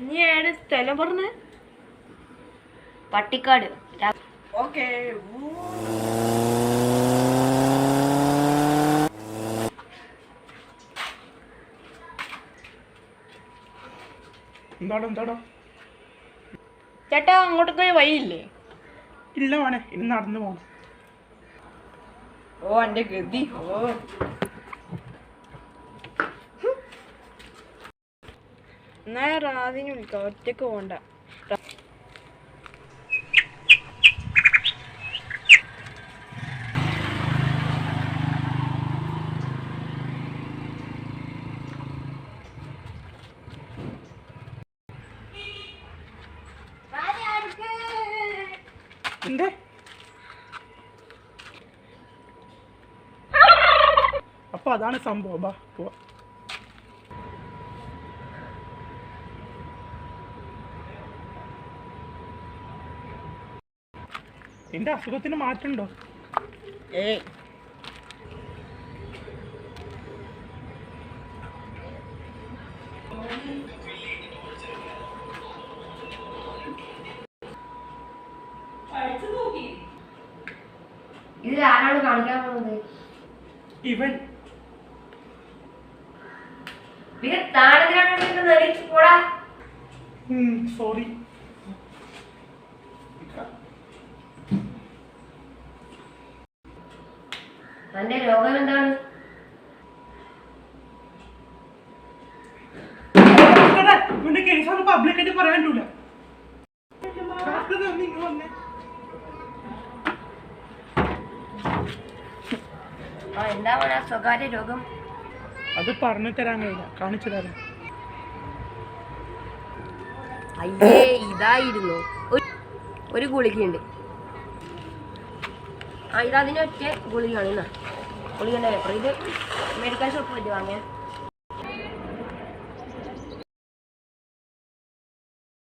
നീ ഏടെ സ്ഥലം പറഞ്ഞ? പട്ടിക്കാട്. ഓക്കേ. എന്താടോ ചേട്ടാ അങ്ങോട്ടൊക്കെ വഴിയില്ലേ? ഇല്ല മോനെ, ഇനി നടന്നു പോണം. ഓ എന്റെ ഗതി. ഓ എന്നാ റാദിനെ വിളിക്കാം, ഒറ്റക്ക് പോണ്ട. എന്തേ? അപ്പൊ അതാണ് സംഭവം. ബാ പോവാ. നിന്റെ അസുഖത്തിന് മാറ്റമുണ്ടോ? ഏയ് ഇതിൽ ആരാണ് കാണിക്കാൻ പോകുന്നത്? ഇവൻ. പിന്നെ താഴെ പോടാ. സോറി. തന്റെ രോഗം എന്താണ്? ഇവന്റെ കേസാണ് പബ്ലിക്കായിട്ട് പറയാൻ പറ്റൂല. എന്താ പറയാ സ്വകാര്യ രോഗം? അത് പറഞ്ഞു തരാൻ കഴിയില്ല, കാണിച്ചു തരാം. അയ്യേ ഇതായിരുന്നു. ഒരു ഗുളികയുണ്ട്. ഇതതിനൊറ്റ ഗുളികയാണ്. ഗുളികന്റെ പേപ്പർ ഇത് മെഡിക്കൽ ഷോപ്പ് പോയിട്ട് വാങ്ങിയ.